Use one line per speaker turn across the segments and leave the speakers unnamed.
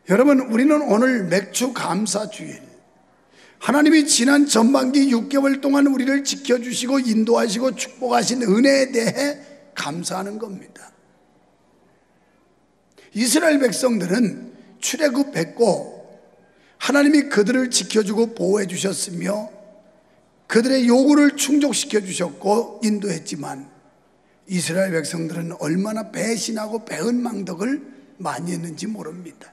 여러분, 우리는 오늘 맥주 감사 주일, 하나님이 지난 전반기 6개월 동안 우리를 지켜주시고 인도하시고 축복하신 은혜에 대해 감사하는 겁니다. 이스라엘 백성들은 출애굽했고 하나님이 그들을 지켜주고 보호해 주셨으며 그들의 요구를 충족시켜 주셨고 인도했지만, 이스라엘 백성들은 얼마나 배신하고 배은망덕을 많이 했는지 모릅니다.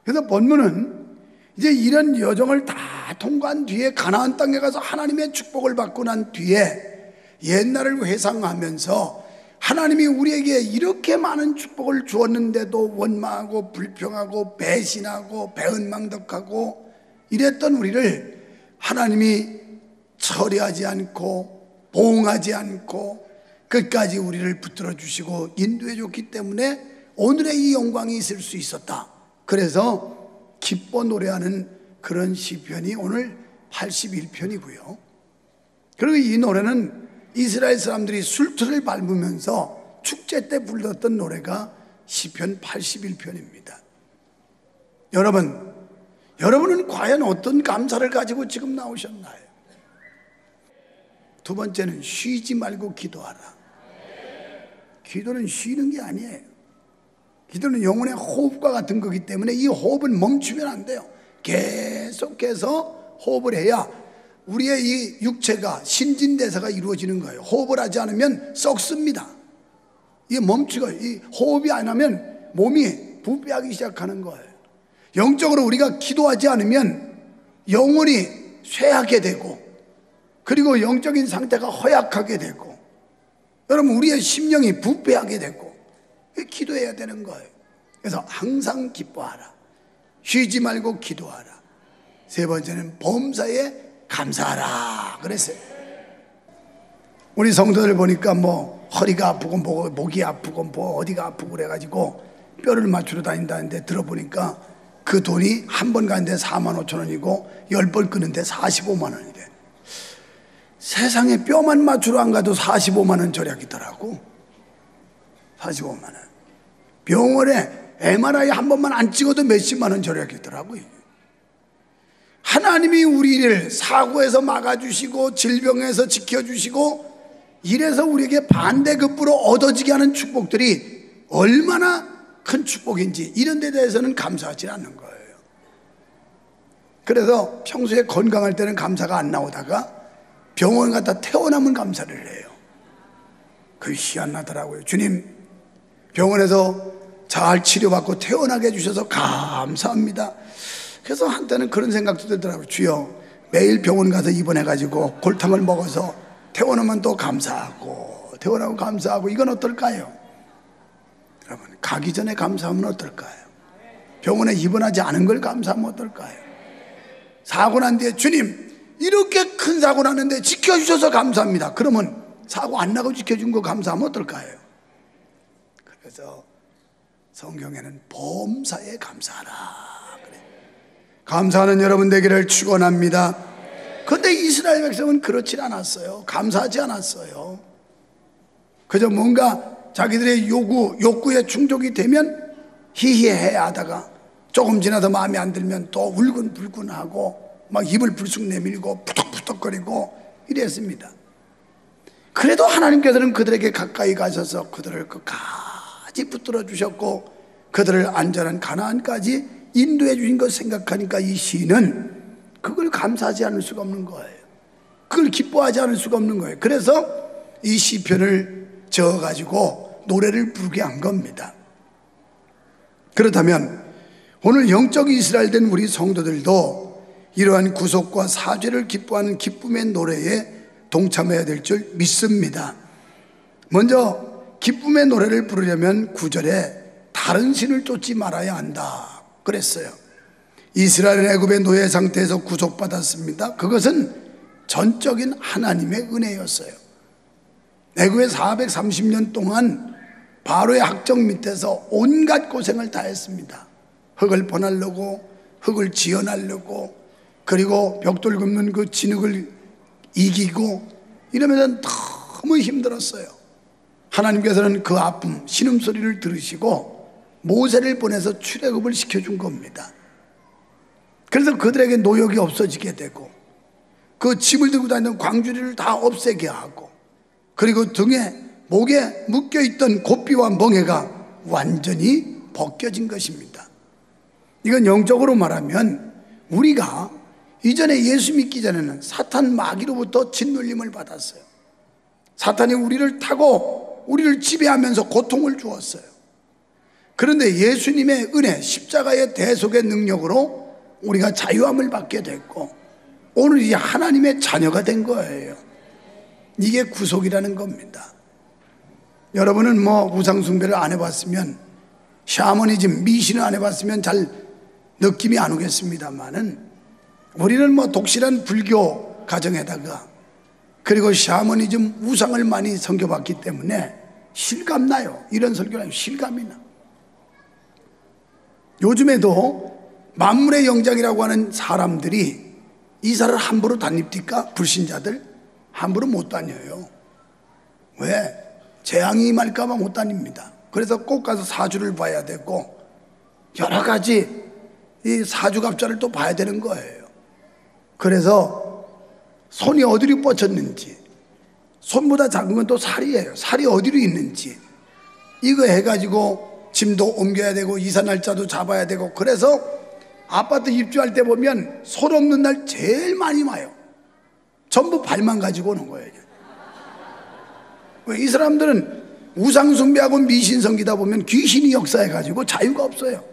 그래서 본문은 이제 이런 여정을 다 통과한 뒤에 가나안 땅에 가서 하나님의 축복을 받고 난 뒤에 옛날을 회상하면서 하나님이 우리에게 이렇게 많은 축복을 주었는데도 원망하고 불평하고 배신하고 배은망덕하고 이랬던 우리를 하나님이 처리하지 않고 보응하지 않고 끝까지 우리를 붙들어 주시고 인도해 줬기 때문에 오늘의 이 영광이 있을 수 있었다. 그래서 기뻐 노래하는 그런 시편이 오늘 81편이고요. 그리고 이 노래는 이스라엘 사람들이 술틀을 밟으면서 축제 때 불렀던 노래가 시편 81편입니다. 여러분은 과연 어떤 감사를 가지고 지금 나오셨나요? 두 번째는 쉬지 말고 기도하라. 기도는 쉬는 게 아니에요. 기도는 영혼의 호흡과 같은 거기 때문에 이 호흡은 멈추면 안 돼요. 계속해서 호흡을 해야 우리의 이 육체가 신진대사가 이루어지는 거예요. 호흡을 하지 않으면 썩습니다. 이게 멈추고, 이 호흡이 안 하면 몸이 부패하기 시작하는 거예요. 영적으로 우리가 기도하지 않으면 영혼이 쇠하게 되고, 그리고 영적인 상태가 허약하게 되고, 여러분 우리의 심령이 부패하게 되고, 기도해야 되는 거예요. 그래서 항상 기뻐하라. 쉬지 말고 기도하라. 세 번째는 범사에 감사하라 그랬어요. 우리 성도들 보니까 뭐 허리가 아프고 목이 아프고 뭐 어디가 아프고 그래가지고 뼈를 맞추러 다닌다는데 들어보니까 그 돈이 한 번 가는데 45,000원이고 10번 끄는데 45만 원이래. 세상에 뼈만 맞추러 안 가도 45만 원 절약이더라고. 45만 원. 병원에 MRI 한 번만 안 찍어도 몇십만 원 절약이더라고요. 하나님이 우리를 사고에서 막아주시고 질병에서 지켜주시고 이래서 우리에게 반대급부로 얻어지게 하는 축복들이 얼마나 큰 축복인지 이런 데 대해서는 감사하지 않는 거예요. 그래서 평소에 건강할 때는 감사가 안 나오다가 병원 갔다 퇴원하면 감사를 해요. 그게 희한하더라고요. 주님, 병원에서 잘 치료받고 퇴원하게 해주셔서 감사합니다. 그래서 한때는 그런 생각도 들더라고요. 주여, 매일 병원 가서 입원해가지고 골탕을 먹어서 퇴원하면 또 감사하고 퇴원하고 감사하고, 이건 어떨까요? 여러분, 가기 전에 감사하면 어떨까요? 병원에 입원하지 않은 걸 감사하면 어떨까요? 사고 난 뒤에 주님, 이렇게 큰 사고 났는데 지켜주셔서 감사합니다. 그러면 사고 안 나고 지켜준 거 감사하면 어떨까요? 그래서 성경에는 범사에 감사하라 그래. 감사하는 여러분 되기를 축원합니다. 그런데 이스라엘 백성은 그렇지 않았어요. 감사하지 않았어요. 그저 뭔가 자기들의 욕구에 충족이 되면 희희해 하다가 조금 지나서 마음에 안 들면 또 울근불근하고 막 입을 불쑥 내밀고 푸덕푸덕거리고 이랬습니다. 그래도 하나님께서는 그들에게 가까이 가셔서 그들을 끝까지 붙들어 주셨고 그들을 안전한 가나안까지 인도해 주신 것 생각하니까 이 시인은 그걸 감사하지 않을 수가 없는 거예요. 그걸 기뻐하지 않을 수가 없는 거예요. 그래서 이 시편을 적어가지고 노래를 부르게 한 겁니다. 그렇다면 오늘 영적 이스라엘 된 우리 성도들도 이러한 구속과 사죄를 기뻐하는 기쁨의 노래에 동참해야 될 줄 믿습니다. 먼저 기쁨의 노래를 부르려면 9절에 다른 신을 쫓지 말아야 한다 그랬어요. 이스라엘은 애굽의 노예 상태에서 구속받았습니다. 그것은 전적인 하나님의 은혜였어요. 애굽에 430년 동안 바로의 학정 밑에서 온갖 고생을 다 했습니다. 흙을 퍼내려고, 흙을 지어내려고, 그리고 벽돌 굽는 그 진흙을 이기고 이러면서 너무 힘들었어요. 하나님께서는 그 아픔, 신음소리를 들으시고 모세를 보내서 출애굽을 시켜준 겁니다. 그래서 그들에게 노역이 없어지게 되고 그 짐을 들고 다니는 광주리를 다 없애게 하고 그리고 등에 목에 묶여있던 고삐와 멍에가 완전히 벗겨진 것입니다. 이건 영적으로 말하면 우리가 이전에 예수 믿기 전에는 사탄 마귀로부터 짓눌림을 받았어요. 사탄이 우리를 타고 우리를 지배하면서 고통을 주었어요. 그런데 예수님의 은혜, 십자가의 대속의 능력으로 우리가 자유함을 받게 됐고 오늘 이제 하나님의 자녀가 된 거예요. 이게 구속이라는 겁니다. 여러분은 뭐 우상숭배를 안 해봤으면, 샤머니즘, 미신을 안 해봤으면 잘 느낌이 안 오겠습니다만은 우리는 뭐 독실한 불교 가정에다가 그리고 샤머니즘 우상을 많이 섬겨봤기 때문에 실감나요. 이런 설교는 실감이 나. 요즘에도 만물의 영장이라고 하는 사람들이 이사를 함부로 다닙니까? 불신자들 함부로 못 다녀요. 왜? 재앙이 임할까봐 못 다닙니다. 그래서 꼭 가서 사주를 봐야 되고 여러 가지 이 사주갑자를 또 봐야 되는 거예요. 그래서 손이 어디로 뻗쳤는지, 손보다 작은 건 또 살이에요. 살이 어디로 있는지 이거 해가지고 짐도 옮겨야 되고 이사 날짜도 잡아야 되고, 그래서 아파트 입주할 때 보면 손 없는 날 제일 많이 와요. 전부 발만 가지고 오는 거예요. 이 사람들은 우상숭배하고 미신 섬기다 보면 귀신이 역사해가지고 자유가 없어요.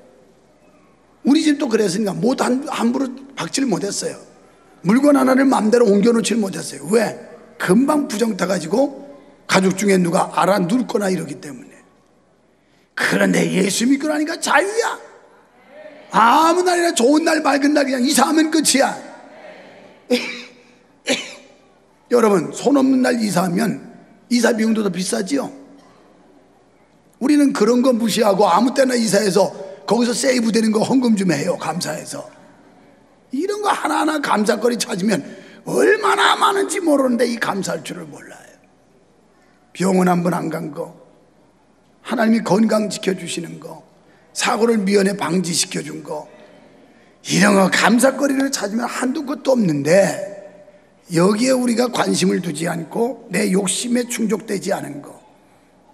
우리 집도 그랬으니까 못 함부로 박지를 못했어요. 물건 하나를 마음대로 옮겨놓지를 못했어요. 왜? 금방 부정 타가지고 가족 중에 누가 알아 누르거나 이러기 때문에. 그런데 예수 믿고 나니까 자유야. 아무 날이나 좋은 날 맑은 날 그냥 이사하면 끝이야. 여러분, 손 없는 날 이사하면 이사 비용도 더 비싸지요. 우리는 그런 거 무시하고 아무 때나 이사해서 거기서 세이브 되는 거 헌금 좀 해요. 감사해서. 이런 거 하나하나 감사거리 찾으면 얼마나 많은지 모르는데 이 감사할 줄을 몰라요. 병원 한 번 안 간 거, 하나님이 건강 지켜주시는 거, 사고를 미연에 방지시켜준 거, 이런 거 감사거리를 찾으면 한두 것도 없는데 여기에 우리가 관심을 두지 않고 내 욕심에 충족되지 않은 거,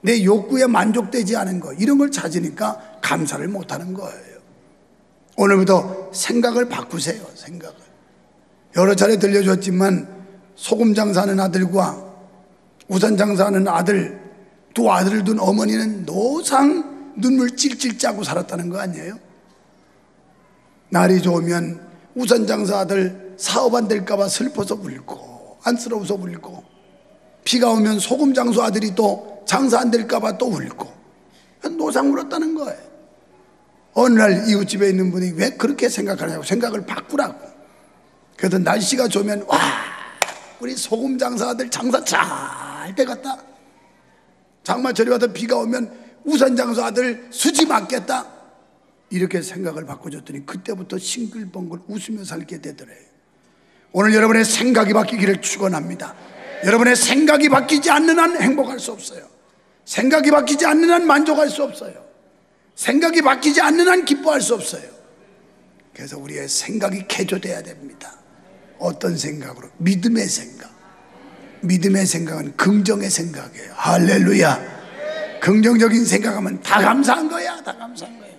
내 욕구에 만족되지 않은 거, 이런 걸 찾으니까 감사를 못하는 거예요. 오늘부터 생각을 바꾸세요. 생각을. 여러 차례 들려줬지만 소금 장사하는 아들과 우산 장사하는 아들, 두 아들을 둔 어머니는 노상 눈물 찔찔 짜고 살았다는 거 아니에요? 날이 좋으면 우산 장사 아들 사업 안 될까봐 슬퍼서 울고 안쓰러워서 울고, 비가 오면 소금 장수 아들이 또 장사 안 될까봐 또 울고, 노상 울었다는 거예요. 어느 날 이웃집에 있는 분이 왜 그렇게 생각하냐고, 생각을 바꾸라고. 그래서 날씨가 좋으면 와, 우리 소금 장사 아들 장사 잘 되겠다. 장마철이 와서 비가 오면 우산 장사 아들 수지 맞겠다. 이렇게 생각을 바꿔줬더니 그때부터 싱글벙글 웃으며 살게 되더래요. 오늘 여러분의 생각이 바뀌기를 축원합니다. 여러분의 생각이 바뀌지 않는 한 행복할 수 없어요. 생각이 바뀌지 않는 한 만족할 수 없어요. 생각이 바뀌지 않는 한 기뻐할 수 없어요. 그래서 우리의 생각이 개조돼야 됩니다. 어떤 생각으로? 믿음의 생각. 믿음의 생각은 긍정의 생각이에요. 할렐루야. 긍정적인 생각하면 다 감사한 거야. 다 감사한 거야.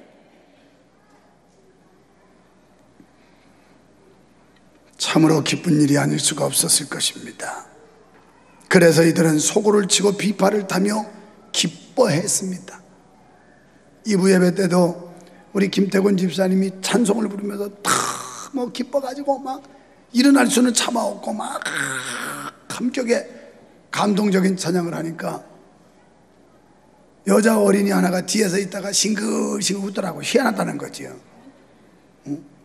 참으로 기쁜 일이 아닐 수가 없었을 것입니다. 그래서 이들은 소고를 치고 비파를 타며 기뻐했습니다. 2부 예배 때도 우리 김태곤 집사님이 찬송을 부르면서 뭐 기뻐가지고 막 일어날 수는 참아없고 막 감격에 감동적인 찬양을 하니까 여자 어린이 하나가 뒤에서 있다가 싱글싱글 웃더라고. 희한하다는 거지요.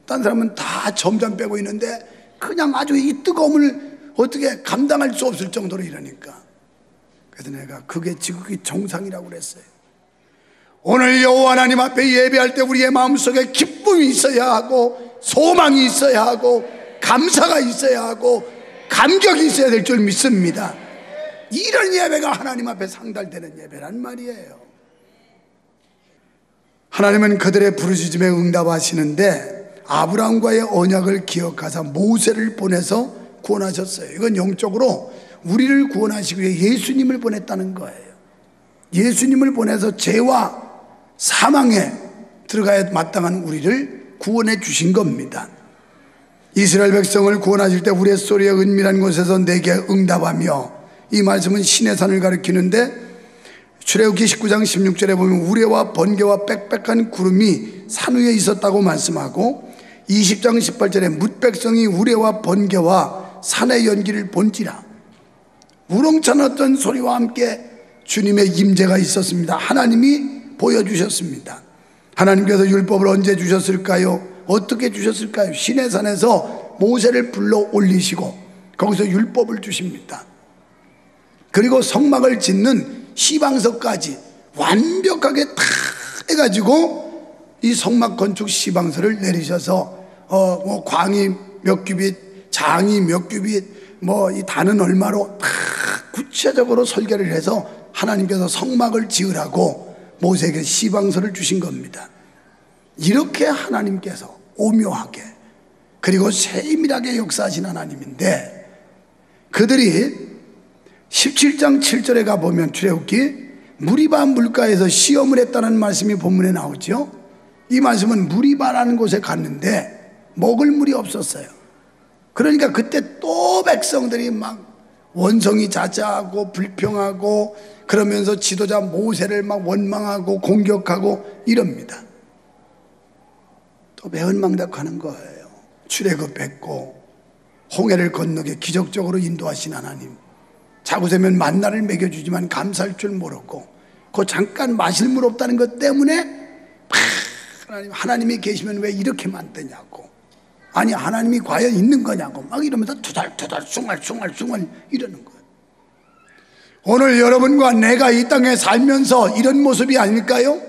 딴 사람은 다 점점 빼고 있는데 그냥 아주 이 뜨거움을 어떻게 감당할 수 없을 정도로 이러니까. 그래서 내가 그게 지극히 정상이라고 그랬어요. 오늘 여호와 하나님 앞에 예배할 때 우리의 마음속에 기쁨이 있어야 하고 소망이 있어야 하고 감사가 있어야 하고 감격이 있어야 될 줄 믿습니다. 이런 예배가 하나님 앞에 상달되는 예배란 말이에요. 하나님은 그들의 부르짖음에 응답하시는데 아브라함과의 언약을 기억하사 모세를 보내서 구원하셨어요. 이건 영적으로 우리를 구원하시기 위해 예수님을 보냈다는 거예요. 예수님을 보내서 죄와 사망에 들어가야 마땅한 우리를 구원해 주신 겁니다. 이스라엘 백성을 구원하실 때 우리의 소리에 은밀한 곳에서 내게 응답하며, 이 말씀은 시내산을 가리키는데 출애굽기 19장 16절에 보면 우레와 번개와 빽빽한 구름이 산 위에 있었다고 말씀하고, 20장 18절에 뭇 백성이 우레와 번개와 산의 연기를 본지라. 우렁찬 어떤 소리와 함께 주님의 임재가 있었습니다. 하나님이 보여주셨습니다. 하나님께서 율법을 언제 주셨을까요? 어떻게 주셨을까요? 시내산에서 모세를 불러 올리시고 거기서 율법을 주십니다. 그리고 성막을 짓는 시방서까지 완벽하게 다 해가지고 이 성막 건축 시방서를 내리셔서 광이 몇 규빗, 장이 몇 규빗, 이 단은 얼마로 다 구체적으로 설계를 해서 하나님께서 성막을 지으라고 모세에게 시방서를 주신 겁니다. 이렇게 하나님께서 오묘하게 그리고 세밀하게 역사하신 하나님인데, 그들이 17장 7절에 가보면 출애굽기 무리바 물가에서 시험을 했다는 말씀이 본문에 나오죠. 이 말씀은 무리바라는 곳에 갔는데 먹을 물이 없었어요. 그러니까 그때 또 백성들이 막 원성이 자자하고 불평하고 그러면서 지도자 모세를 막 원망하고 공격하고 이럽니다. 또 매은망덕하는 거예요. 출애굽했고 홍해를 건너게 기적적으로 인도하신 하나님, 자구세면 만나를 먹여주지만 감사할 줄 모르고 그 잠깐 마실 물 없다는 것 때문에 하나님이 계시면 왜 이렇게 만드냐고, 아니 하나님이 과연 있는 거냐고 막 이러면서 투덜투덜 숭얼숭얼 이러는 거예요. 오늘 여러분과 내가 이 땅에 살면서 이런 모습이 아닐까요?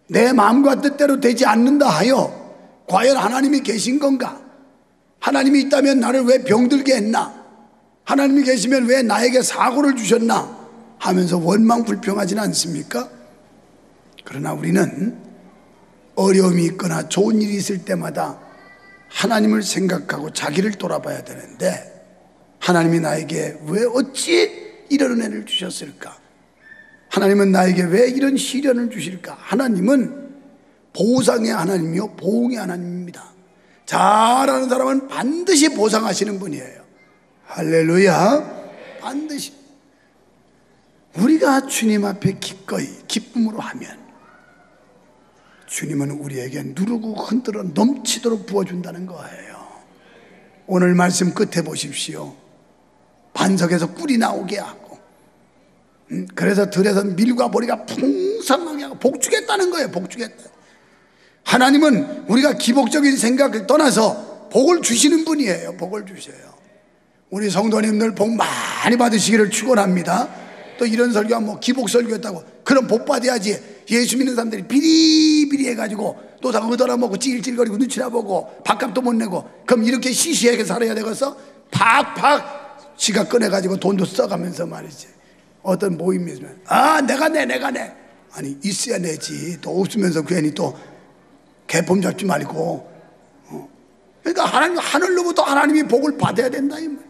내 마음과 뜻대로 되지 않는다 하여 과연 하나님이 계신 건가? 하나님이 있다면 나를 왜 병들게 했나? 하나님이 계시면 왜 나에게 사고를 주셨나? 하면서 원망 불평하지는 않습니까? 그러나 우리는 어려움이 있거나 좋은 일이 있을 때마다 하나님을 생각하고 자기를 돌아봐야 되는데, 하나님이 나에게 왜 어찌 이런 은혜를 주셨을까? 하나님은 나에게 왜 이런 시련을 주실까? 하나님은 보상의 하나님이요 보응의 하나님입니다. 잘하는 사람은 반드시 보상하시는 분이에요. 할렐루야. 반드시. 우리가 주님 앞에 기꺼이 기쁨으로 하면 주님은 우리에게 누르고 흔들어 넘치도록 부어준다는 거예요. 오늘 말씀 끝에 보십시오. 반석에서 꿀이 나오게 하고, 그래서 들에서 밀과 보리가 풍성하게 하고 복주겠다는 거예요. 복주겠다. 하나님은 우리가 기복적인 생각을 떠나서 복을 주시는 분이에요. 복을 주셔요. 우리 성도님들 복 많이 받으시기를 축원합니다. 또 이런 설교하면 기복 설교했다고 그럼 복 받아야지. 예수 믿는 사람들이 비리비리 해가지고 또 다 얻어나먹고 찔찔거리고 눈치나 보고 밥값도 못 내고, 그럼 이렇게 시시하게 살아야 되겠어? 팍팍 지가 꺼내가지고 돈도 써가면서 말이지. 어떤 모임이 있으면 내가 내 아니 있어야 내지. 또 없으면서 괜히 또 개폼 잡지 말고. 그러니까 하나님, 하늘로부터 하나님이 복을 받아야 된다 이 말.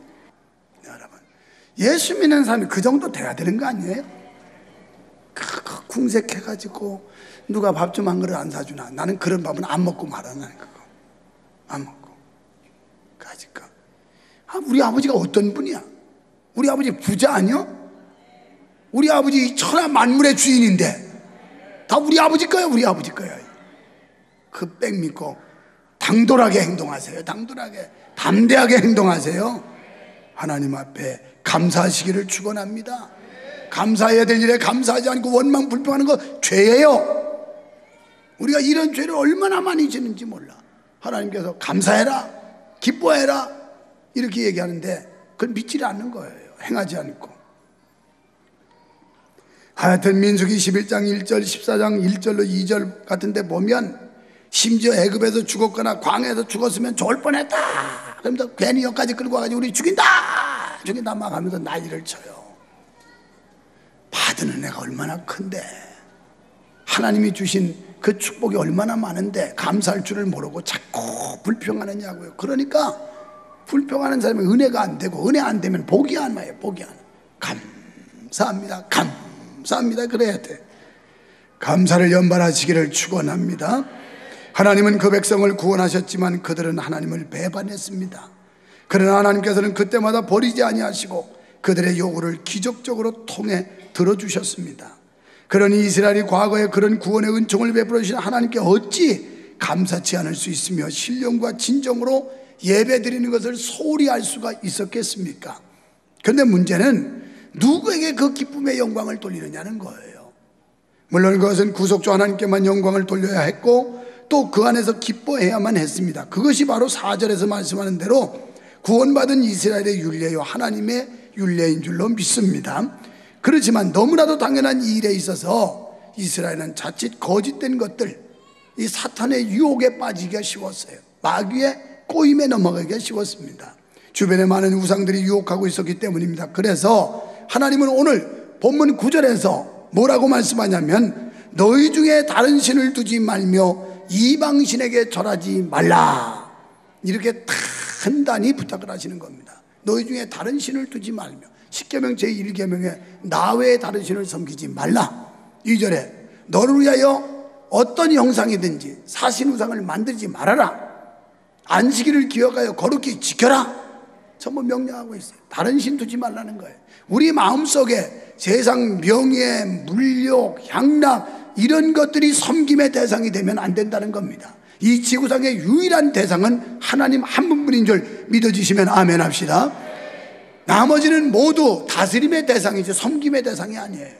여러분, 예수 믿는 사람이 그 정도 돼야 되는 거 아니에요? 궁색해가지고 누가 밥 좀 한 그릇 안 사주나, 나는 그런 밥은 안 먹고 말하는 그거 안 먹고 가지까. 우리 아버지가 어떤 분이야? 우리 아버지 부자 아니야? 우리 아버지 천하 만물의 주인인데 다 우리 아버지 거야. 우리 아버지 거야. 그 백 믿고 당돌하게 행동하세요. 당돌하게 담대하게 행동하세요. 하나님 앞에 감사하시기를 축원합니다. 감사해야 될 일에 감사하지 않고 원망 불평하는 거 죄예요. 우리가 이런 죄를 얼마나 많이 지는지 몰라. 하나님께서 감사해라, 기뻐해라 이렇게 얘기하는데 그걸 믿지 않는 거예요. 행하지 않고. 하여튼 민수기 11장 1절 14장 1절로 2절 같은 데 보면 심지어 애굽에서 죽었거나 광야에서 죽었으면 좋을 뻔했다 그러면서 괜히 여기까지 끌고 와가지고 우리 죽인다 막 하면서 난리를 쳐요. 받은 은혜가 얼마나 큰데, 하나님이 주신 그 축복이 얼마나 많은데 감사할 줄을 모르고 자꾸 불평하느냐고요. 그러니까 불평하는 사람이 은혜가 안 되고, 은혜 안 되면 복이 안 와요. 복이 안 와요. 감사합니다, 감사합니다 그래야 돼. 감사를 연발하시기를 축원합니다. 하나님은 그 백성을 구원하셨지만 그들은 하나님을 배반했습니다. 그러나 하나님께서는 그때마다 버리지 아니하시고 그들의 요구를 기적적으로 통해 들어주셨습니다. 그러니 이스라엘이 과거에 그런 구원의 은총을 베풀어 주신 하나님께 어찌 감사치 않을 수 있으며 신령과 진정으로 예배 드리는 것을 소홀히 할 수가 있었겠습니까? 그런데 문제는 누구에게 그 기쁨의 영광을 돌리느냐는 거예요. 물론 그것은 구속주 하나님께만 영광을 돌려야 했고 또 그 안에서 기뻐해야만 했습니다. 그것이 바로 4절에서 말씀하는 대로 구원받은 이스라엘의 율례요 하나님의 율례인 줄로 믿습니다. 그렇지만 너무나도 당연한 이 일에 있어서 이스라엘은 자칫 거짓된 것들, 이 사탄의 유혹에 빠지기가 쉬웠어요. 마귀의 꼬임에 넘어가기가 쉬웠습니다. 주변에 많은 우상들이 유혹하고 있었기 때문입니다. 그래서 하나님은 오늘 본문 9절에서 뭐라고 말씀하냐면 너희 중에 다른 신을 두지 말며 이방신에게 절하지 말라, 이렇게 단단히 부탁을 하시는 겁니다. 너희 중에 다른 신을 두지 말며, 10계명 제1계명에 나 외에 다른 신을 섬기지 말라. 2절에 너를 위하여 어떤 형상이든지 사신우상을 만들지 말아라. 안식일을 기억하여 거룩히 지켜라. 전부 명령하고 있어요. 다른 신 두지 말라는 거예요. 우리 마음속에 세상 명예, 물욕, 향락 이런 것들이 섬김의 대상이 되면 안 된다는 겁니다. 이 지구상의 유일한 대상은 하나님 한 분뿐인 줄 믿어주시면 아멘 합시다. 나머지는 모두 다스림의 대상이지 섬김의 대상이 아니에요.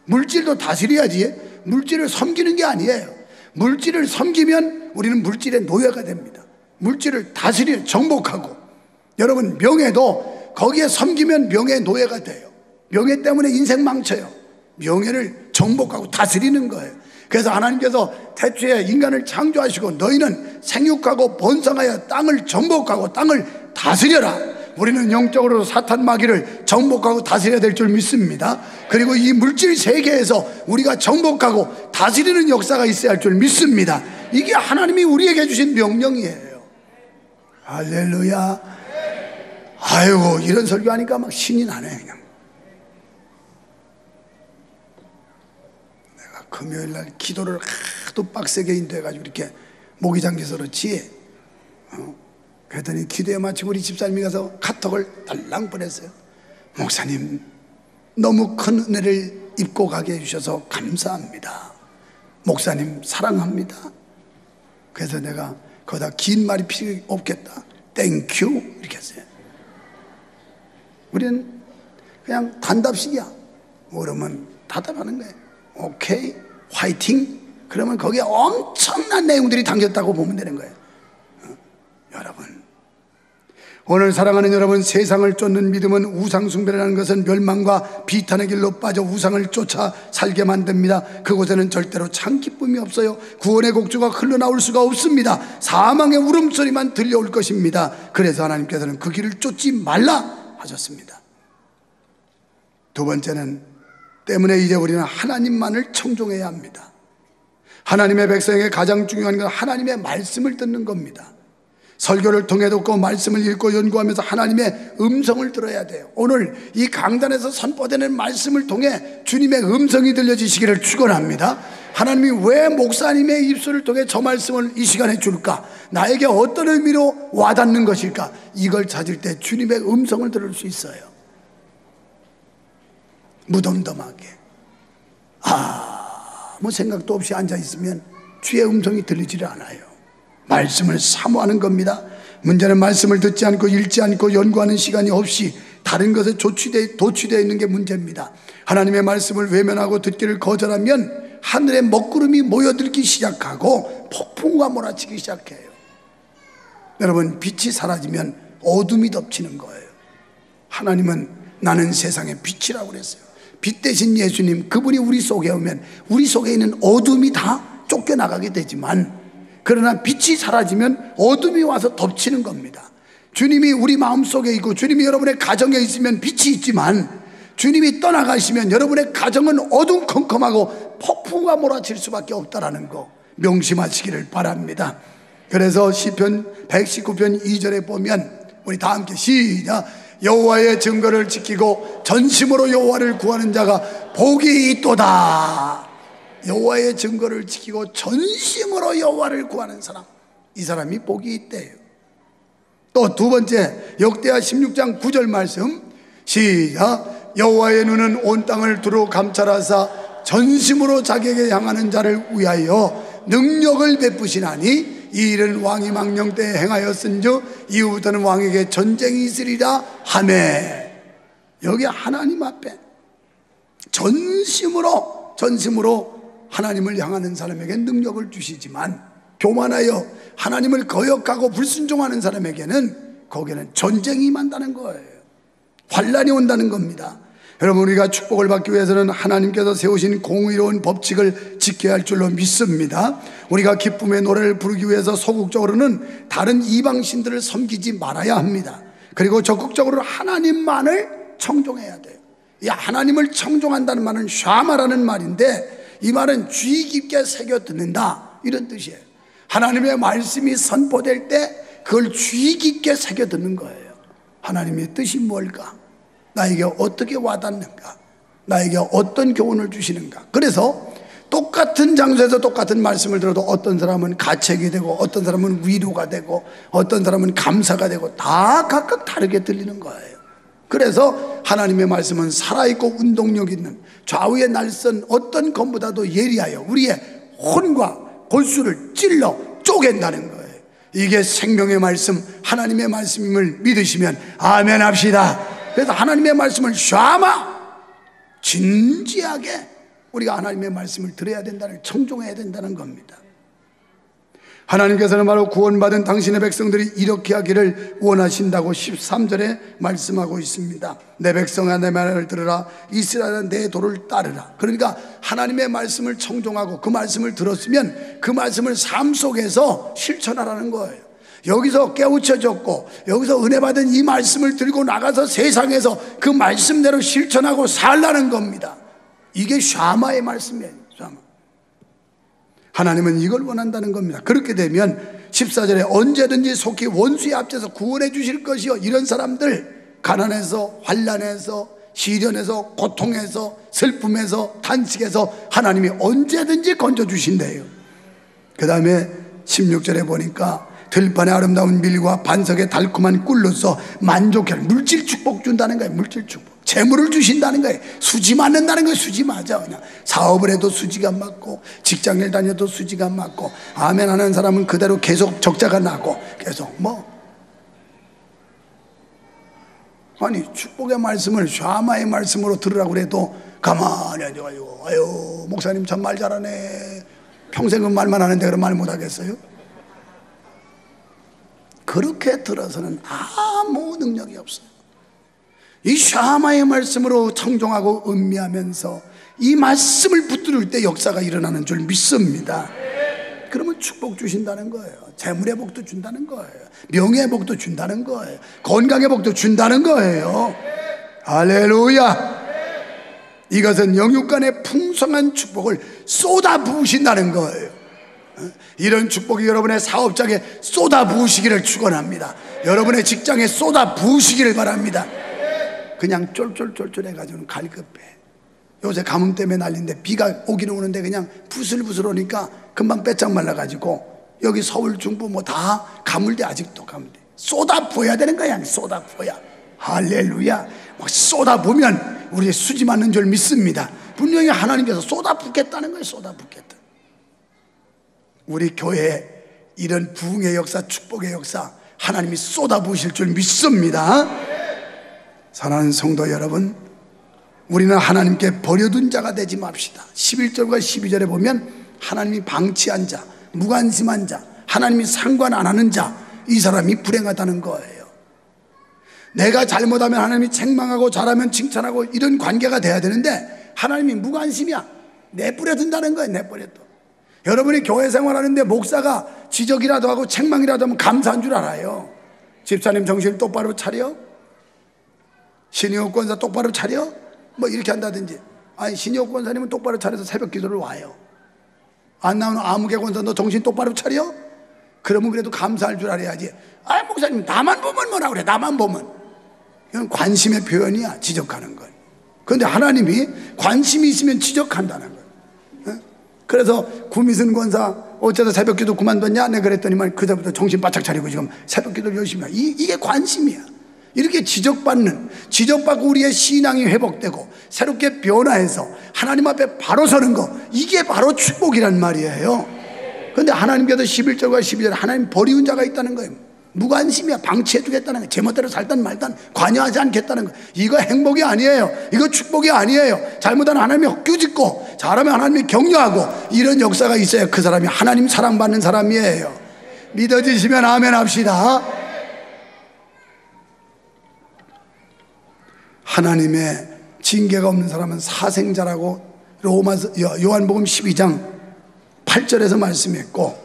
물질도 다스려야지 물질을 섬기는 게 아니에요. 물질을 섬기면 우리는 물질의 노예가 됩니다. 물질을 다스려 정복하고, 여러분 명예도 거기에 섬기면 명예의 노예가 돼요. 명예 때문에 인생 망쳐요. 명예를 정복하고 다스리는 거예요. 그래서 하나님께서 태초에 인간을 창조하시고 너희는 생육하고 번성하여 땅을 정복하고 땅을 다스려라. 우리는 영적으로 사탄 마귀를 정복하고 다스려야 될 줄 믿습니다. 그리고 이 물질 세계에서 우리가 정복하고 다스리는 역사가 있어야 할 줄 믿습니다. 이게 하나님이 우리에게 주신 명령이에요. 할렐루야. 아이고, 이런 설교하니까 막 신이 나네. 그냥 내가 금요일날 기도를 하도 빡세게 인도해가지고 이렇게 목이 잠겨서 그렇지, 그랬더니 기도에 마치고 우리 집사님이 가서 카톡을 달랑 보냈어요. 목사님 너무 큰 은혜를 입고 가게 해주셔서 감사합니다. 목사님 사랑합니다. 그래서 내가 거기다 긴 말이 필요 없겠다, 땡큐 이렇게 했어요. 우리는 그냥 단답식이야. 모르면 답답하는 거예요. 오케이, 화이팅. 그러면 거기에 엄청난 내용들이 담겼다고 보면 되는 거예요. 여러분, 오늘 사랑하는 여러분, 세상을 쫓는 믿음은 우상 숭배라는 것은 멸망과 비탄의 길로 빠져 우상을 쫓아 살게 만듭니다. 그곳에는 절대로 참 기쁨이 없어요. 구원의 곡주가 흘러나올 수가 없습니다. 사망의 울음소리만 들려올 것입니다. 그래서 하나님께서는 그 길을 쫓지 말라 하셨습니다. 두 번째는, 때문에 이제 우리는 하나님만을 청종해야 합니다. 하나님의 백성에게 가장 중요한 건 하나님의 말씀을 듣는 겁니다. 설교를 통해 듣고 말씀을 읽고 연구하면서 하나님의 음성을 들어야 돼요. 오늘 이 강단에서 선포되는 말씀을 통해 주님의 음성이 들려지시기를 축원합니다. 하나님이 왜 목사님의 입술을 통해 저 말씀을 이 시간에 줄까? 나에게 어떤 의미로 와닿는 것일까? 이걸 찾을 때 주님의 음성을 들을 수 있어요. 무덤덤하게 아무 생각도 없이 앉아있으면 주의 음성이 들리지를 않아요. 말씀을 사모하는 겁니다. 문제는 말씀을 듣지 않고 읽지 않고 연구하는 시간이 없이 다른 것에 도취되어 있는 게 문제입니다. 하나님의 말씀을 외면하고 듣기를 거절하면 하늘에 먹구름이 모여들기 시작하고 폭풍과 몰아치기 시작해요. 여러분, 빛이 사라지면 어둠이 덮치는 거예요. 하나님은 나는 세상의 빛이라고 그랬어요. 빛 대신 예수님, 그분이 우리 속에 오면 우리 속에 있는 어둠이 다 쫓겨나가게 되지만, 그러나 빛이 사라지면 어둠이 와서 덮치는 겁니다. 주님이 우리 마음속에 있고 주님이 여러분의 가정에 있으면 빛이 있지만, 주님이 떠나가시면 여러분의 가정은 어둠컴컴하고 폭풍과 몰아칠 수밖에 없다라는 거, 명심하시기를 바랍니다. 그래서 시편 119편 2절에 보면 우리 다 함께 시작. 여호와의 증거를 지키고 전심으로 여호와를 구하는 자가 복이 있도다. 여호와의 증거를 지키고 전심으로 여호와를 구하는 사람, 이 사람이 복이 있대요. 또 두 번째 역대하 16장 9절 말씀 시작. 여호와의 눈은 온 땅을 두루 감찰하사 전심으로 자기에게 향하는 자를 위하여 능력을 베푸시나니 이 일은 왕이 망령 때에 행하였은즉 이후부터는 왕에게 전쟁이 있으리라 하매. 여기 하나님 앞에 전심으로 하나님을 향하는 사람에게 능력을 주시지만 교만하여 하나님을 거역하고 불순종하는 사람에게는 거기에는 전쟁이 임한다는 거예요. 환란이 온다는 겁니다. 여러분, 우리가 축복을 받기 위해서는 하나님께서 세우신 공의로운 법칙을 지켜야 할 줄로 믿습니다. 우리가 기쁨의 노래를 부르기 위해서 소극적으로는 다른 이방신들을 섬기지 말아야 합니다. 그리고 적극적으로 하나님만을 청종해야 돼요. 이 하나님을 청종한다는 말은 샤마라는 말인데, 이 말은 주의 깊게 새겨 듣는다, 이런 뜻이에요. 하나님의 말씀이 선포될 때 그걸 주의 깊게 새겨 듣는 거예요. 하나님의 뜻이 뭘까? 나에게 어떻게 와닿는가? 나에게 어떤 교훈을 주시는가? 그래서 똑같은 장소에서 똑같은 말씀을 들어도 어떤 사람은 가책이 되고 어떤 사람은 위로가 되고 어떤 사람은 감사가 되고 다 각각 다르게 들리는 거예요. 그래서 하나님의 말씀은 살아있고 운동력 있는 좌우의 날선 어떤 검보다도 예리하여 우리의 혼과 골수를 찔러 쪼갠다는 거예요. 이게 생명의 말씀, 하나님의 말씀임을 믿으시면 아멘 합시다. 그래서 하나님의 말씀을 샤마 진지하게 우리가 하나님의 말씀을 들어야 된다는, 청종해야 된다는 겁니다. 하나님께서는 바로 구원받은 당신의 백성들이 이렇게 하기를 원하신다고 13절에 말씀하고 있습니다. 내 백성아 내 말을 들으라, 이스라엘아 내 도를 따르라. 그러니까 하나님의 말씀을 청종하고 그 말씀을 들었으면 그 말씀을 삶 속에서 실천하라는 거예요. 여기서 깨우쳐졌고 여기서 은혜 받은 이 말씀을 들고 나가서 세상에서 그 말씀대로 실천하고 살라는 겁니다. 이게 샤마의 말씀이에요. 샤마. 하나님은 이걸 원한다는 겁니다. 그렇게 되면 14절에 언제든지 속히 원수의 앞에서 구원해 주실 것이요, 이런 사람들 가난해서 환난해서 시련에서 고통에서 슬픔에서 탄식에서 하나님이 언제든지 건져주신대요. 그 다음에 16절에 보니까 들판의 아름다운 밀과 반석의 달콤한 꿀로서 만족해 물질 축복 준다는 거예요. 물질 축복, 재물을 주신다는 거예요. 수지 맞는다는 거예요. 수지 맞아. 그냥 사업을 해도 수지가 맞고 직장을 다녀도 수지가 맞고 아멘 하는 사람은 그대로 계속 적자가 나고 계속 아니 축복의 말씀을 샤마의 말씀으로 들으라고 그래도 가만히 앉아가지고 아유 목사님 참 말 잘하네, 평생은 말만 하는데 그런 말 못하겠어요? 그렇게 들어서는 아무 능력이 없어요. 이 샤마의 말씀으로 청종하고 음미하면서 이 말씀을 붙들 때 역사가 일어나는 줄 믿습니다. 그러면 축복 주신다는 거예요. 재물의 복도 준다는 거예요. 명예의 복도 준다는 거예요. 건강의 복도 준다는 거예요. 할렐루야. 이것은 영육간의 풍성한 축복을 쏟아 부으신다는 거예요. 이런 축복이 여러분의 사업장에 쏟아 부으시기를 축원합니다. 여러분의 직장에 쏟아 부으시기를 바랍니다. 그냥 쫄쫄쫄쫄 해가지고는 갈급해. 요새 가뭄 때문에 난리인데 비가 오기는 오는데 그냥 부슬부슬 오니까 금방 빼짝 말라가지고 여기 서울 중부 뭐 다 가물대, 아직도 가물대. 쏟아 부어야 되는 거야. 쏟아 부어야. 할렐루야. 막 쏟아 부으면 우리 수지 맞는 줄 믿습니다. 분명히 하나님께서 쏟아 붓겠다는 거예요. 쏟아 붓겠다. 우리 교회에 이런 부흥의 역사, 축복의 역사 하나님이 쏟아 부으실 줄 믿습니다. 사랑하는 성도 여러분, 우리는 하나님께 버려둔 자가 되지 맙시다. 11절과 12절에 보면 하나님이 방치한 자, 무관심한 자, 하나님이 상관 안 하는 자, 이 사람이 불행하다는 거예요. 내가 잘못하면 하나님이 책망하고 잘하면 칭찬하고 이런 관계가 돼야 되는데 하나님이 무관심이야. 내버려둔다는 거예요. 내버려둬. 여러분이 교회 생활하는데 목사가 지적이라도 하고 책망이라도 하면 감사한 줄 알아요. 집사님 정신 똑바로 차려? 신의호 권사 똑바로 차려? 뭐 이렇게 한다든지. 아니 신의호 권사님은 똑바로 차려서 새벽 기도를 와요. 안 나오는 아무개 권사 너 정신 똑바로 차려? 그러면 그래도 감사할 줄 알아야지. 아, 목사님 나만 보면 뭐라 그래. 나만 보면. 이건 관심의 표현이야. 지적하는 건. 그런데 하나님이 관심이 있으면 지적한다는 거예요. 그래서 구미순 권사 어쩌다 새벽기도 그만뒀냐? 내가 그랬더니만 그때부터 정신 바짝 차리고 지금 새벽기도를 열심히 해. 이게 관심이야. 이렇게 지적받고 우리의 신앙이 회복되고 새롭게 변화해서 하나님 앞에 바로 서는 거, 이게 바로 축복이란 말이에요. 그런데 하나님께서 11절과 12절 하나님 버리운 자가 있다는 거예요. 무관심이야. 방치해 주겠다는 거예요. 제멋대로 살단 말단 관여하지 않겠다는 거예요. 이거 행복이 아니에요. 이거 축복이 아니에요. 잘못하면 하나님이 헛규짓고 잘하면 하나님이 격려하고 이런 역사가 있어야 그 사람이 하나님 사랑받는 사람이에요. 믿어지시면 아멘 합시다. 하나님의 징계가 없는 사람은 사생자라고 요한복음 12장 8절에서 말씀했고,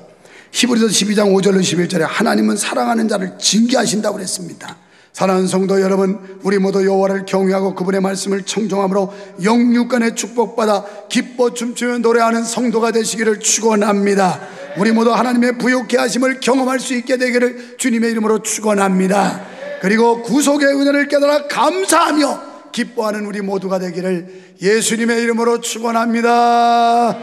히브리서 12장 5절로 11절에 하나님은 사랑하는 자를 징계하신다고 그랬습니다. 사랑하는 성도 여러분, 우리 모두 여호와를 경외하고 그분의 말씀을 청종함으로 영육간의 축복받아 기뻐 춤추며 노래하는 성도가 되시기를 축원합니다. 우리 모두 하나님의 부욕케 하심을 경험할 수 있게 되기를 주님의 이름으로 축원합니다. 그리고 구속의 은혜를 깨달아 감사하며 기뻐하는 우리 모두가 되기를 예수님의 이름으로 축원합니다.